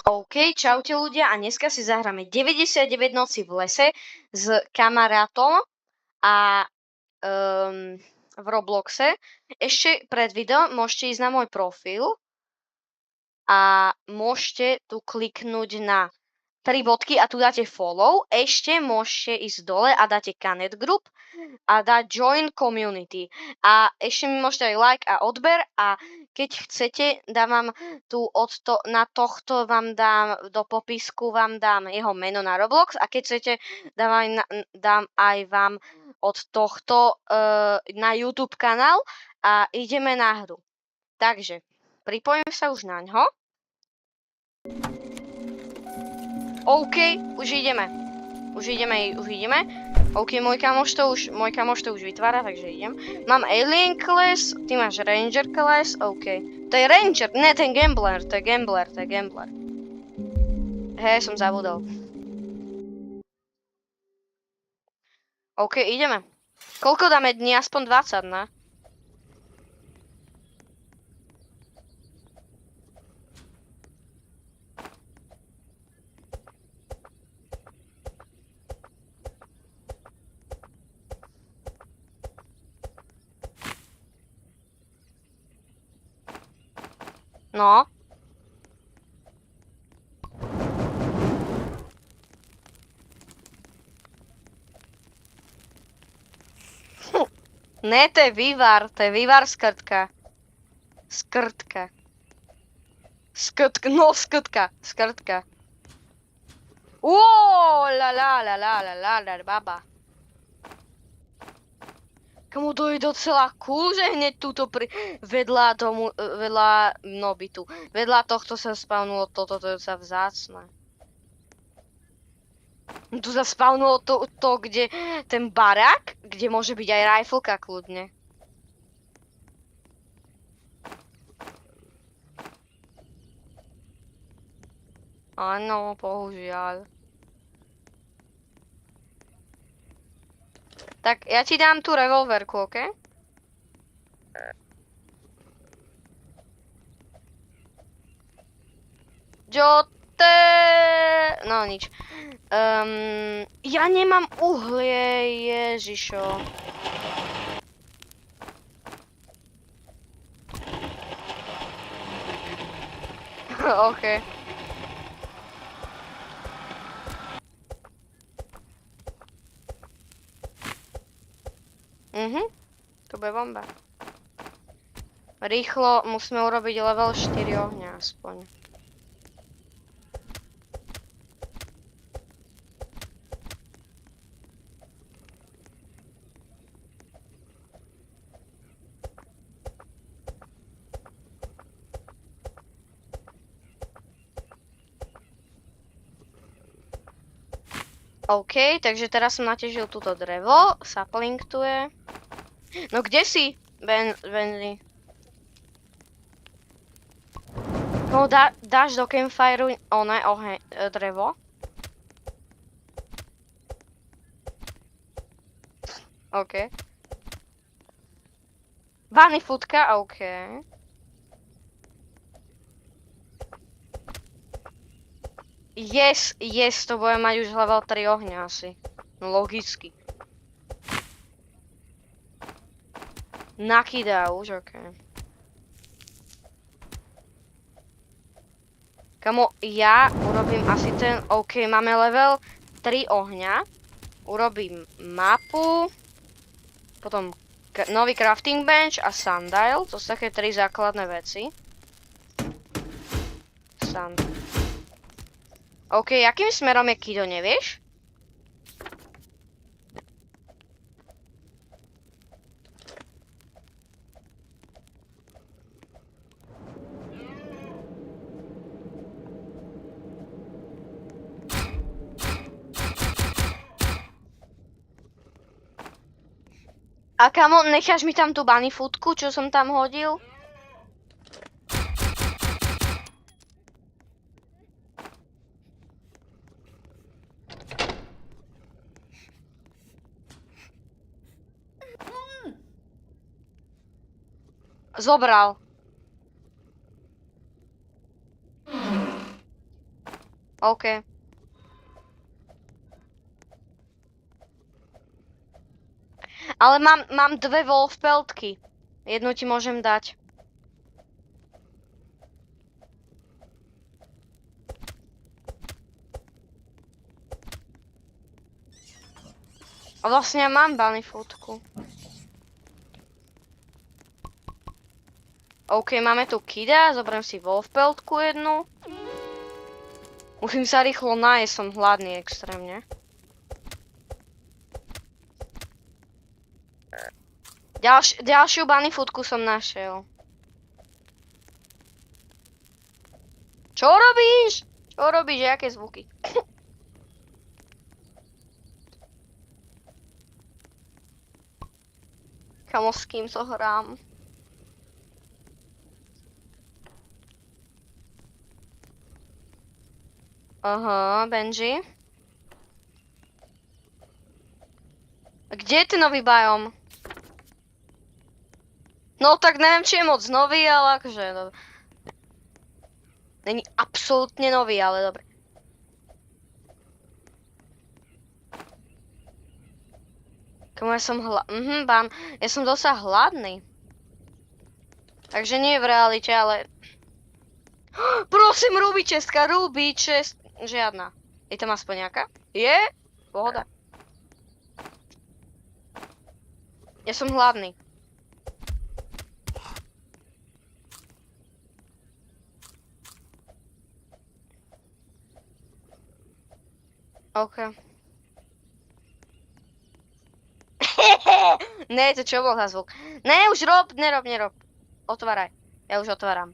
OK, čaute ľudia a dneska si zahráme 99 noci v lese s kamarátom a v Robloxe. Ešte pred videom môžete ísť na môj profil a môžete tu kliknúť na 3 bodky a tu dáte follow. Ešte môžete ísť dole a dáte Connect Group a dať Join Community. A ešte mi môžete aj like a odber a keď chcete, dávam tu na tohto vám dám do popisku vám dám jeho meno na Roblox a keď chcete, dám aj vám od tohto na YouTube kanál a ideme na hru. Takže pripojím sa už na ňo. OK, už ideme. Už ideme. OK, môj kamoš to už vytvára, takže idem. Mám Alien class, ty máš Ranger class, OK. To je Ranger, ne, to je Gambler. Hej, som zabudol. OK, ideme. Koľko dáme dní? Aspoň 20, ne? No. Ne, to je vývar skrtka. Skrtka. Baba. Komu to je docela cool, že hneď túto vedľa bytu. Vedľa tohto sa spawnulo toto, to je docela vzácne. Tu sa spawnulo to, kde ten barák, kde môže byť aj rifleka kľudne. Áno, bohužiaľ. Tak ja ti dám tú revolverku, OK? Jote! No nič. Ja nemám uhlie, ježišo. OK. To bude bomba. Rýchlo musíme urobiť level 4 ohňa aspoň. OK, takže teraz som natežil túto drevo. Sapling tu je. No kde si, Benzi? No dáš do campfireu drevo? OK. Bunny footka, OK. Yes, to bude mať už level 3 ohňa asi. No logicky. Nakydá už, OK. Kamo, ja urobím asi ten... OK, máme level 3 ohňa. Urobím mapu. Potom nový crafting bench a sundial. To sú také 3 základné veci. OK, akým smerom je Kido, nevieš? A kamo, necháš mi tam tú bunny foodku, čo som tam hodil? Zobral. OK. Ale mám dve wolfpeltky. Jednu ti môžem dať. A vlastne ja mám bunny foodku. OK, máme tu kida, zoberiem si wolfpeltku jednu. Musím sa rýchlo nájsť, som hladný extrémne. Ďalšiu bunny foodku som našiel. Čo robíš? Čo robíš? Jaké zvuky? Kamo, s kým to hrám? Aha, Benji. Kde je ten nový biom? No tak neviem, či je moc nový, ale akože... Není absolútne nový, ale dobre. Komu ja som ja som dosah hladný. Takže nie v realite, ale... Prosím, Ruby čestka, Ruby čest... Žiadna. Je tam aspoň nejaká? Je? Pohoda. Ja som hladný. OK. Ne, to čo bol za zvuk? Ne, už nerob. Otváraj. Ja už otváram.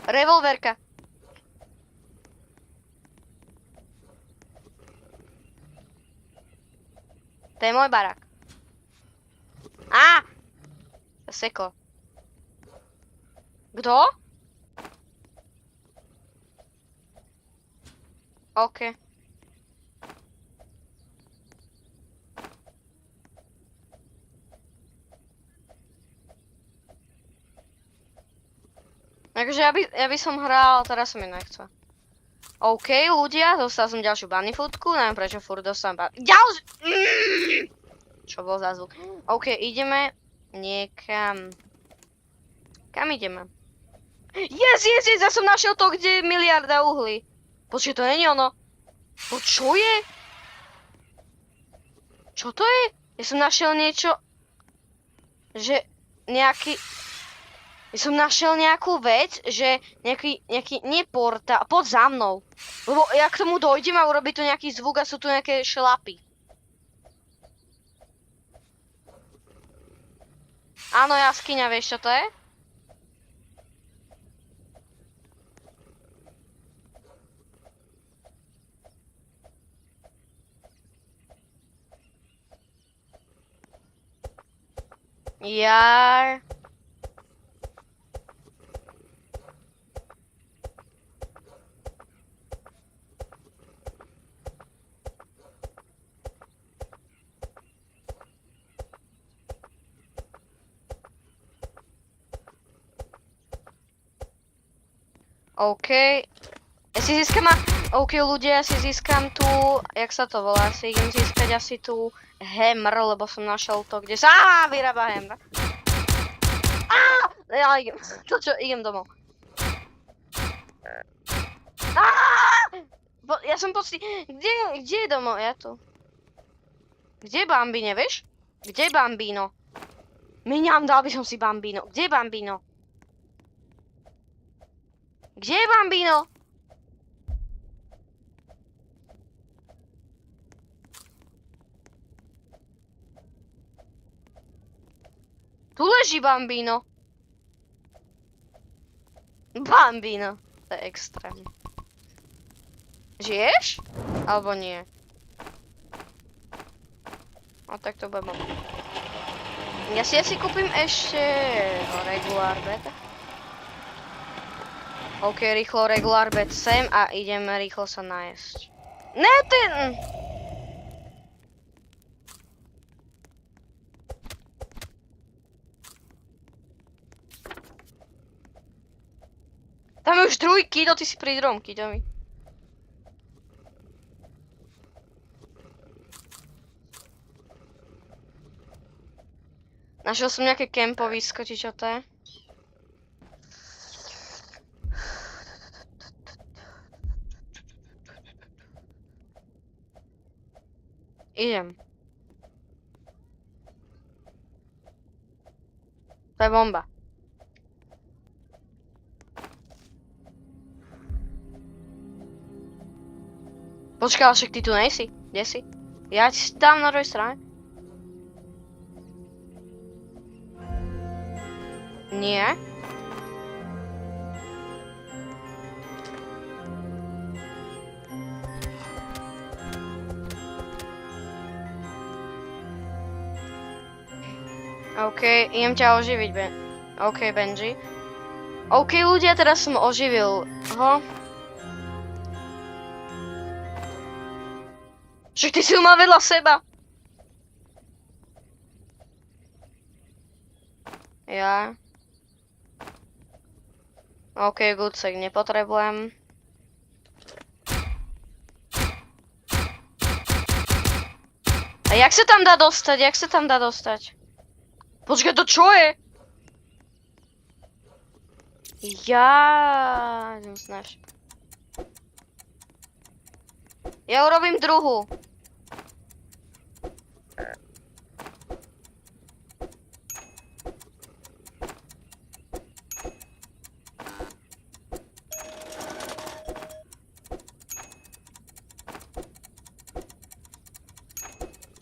Revolverka. To je môj barák. Á! Seklo. Kto? OK. Takže ja by som hral, teraz sa mi nechce. OK, ľudia, dostal som ďalšiu bunny foodku, neviem prečo furt dostávam Čo bol za zvuk? OK, ideme niekam. Kam ideme? Yes, ja som našiel to, kde je miliarda uhlí. Počkej, to není ono. To čo je? Čo to je? Ja som našiel niečo... Že nejaký... Ja som našiel nejakú vec, že nejaký nie portál, poď za mnou. Lebo ja k tomu dojdem a urobí tu nejaký zvuk a sú tu nejaké šlapy. Áno, jaskyňa, vieš čo to je? Jar... OK. Ja si získam OK, ľudia, ja si získam tu... Jak sa to volá? Ja si idem získať asi tu hammer, lebo som našiel to, kde sa... vyrába hammer. Ja idem. Idem domov. Ja som Kde je domov? Ja tu. Kde je Bambino, vieš? Kde je Bambino? Miniam, dal by som si Bambino. Kde je Bambino? Kde je Bambino? Tu leží Bambino. Bambino. To je extrém. Žiješ? Alebo nie? No tak to bude. Ja si kúpim ešte regular bed. OK, rýchlo regular bed sem a ideme rýchlo sa najesť. Ne, ten... Tam je už druhý Kido, ty si pri druhom Kidovi. Našiel som nejaké kempovisko, či čo to je? Idem. To je bomba. Počkaj, ale však ty tu nejsi. Kde si? Ja ti tam na druhej strane. Nie. OK, idem ťa oživiť, OK, Benji. OK, ľudia, teraz som oživil ho. Však ty si ho mal vedľa seba. Ja. OK, good, tak nepotrebujem. A jak sa tam dá dostať? Jak sa tam dá dostať? Počkaj, to čo je? Ja... Neznáš. Ja urobím druhú.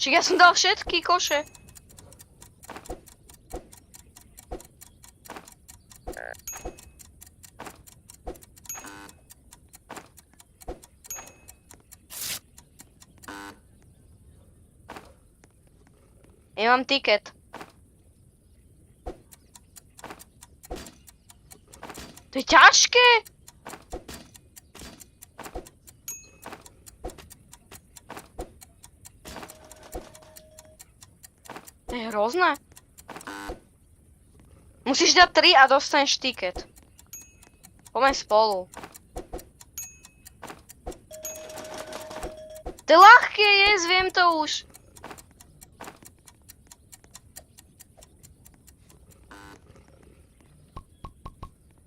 Čiže ja som dal všetky koše. Ja mám tiket. To je ťažké. To je hrozné. Musíš dať 3 a dostaneš tiket. Poďme spolu. To je ľahké, viem to už.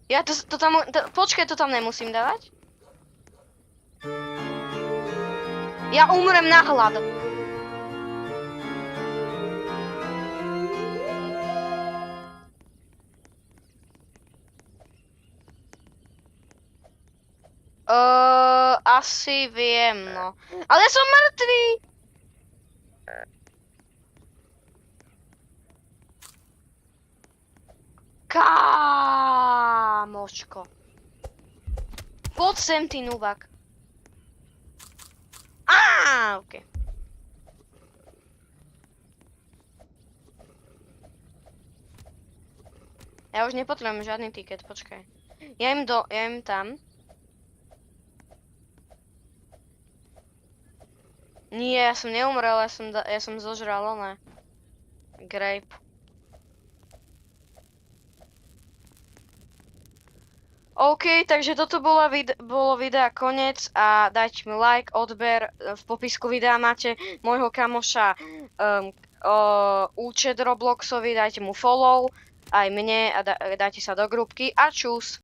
Ja to tam, počkaj, to tam nemusím dávať? Ja umrem na hlad. Asi viem, no. Ale ja som mŕtvý! Kámoško. Poď sem, ty nubak. OK. Ja už nepotrebujem žiadny tiket, počkaj. Ja im tam. Nie, ja som neumrel, ja som zožral oné. Grape. OK, takže toto bolo videa koniec a dajte mi like, odber, v popisku videa máte môjho kamoša účet Robloxový, dajte mu follow, aj mne a dajte sa do grupky a čus.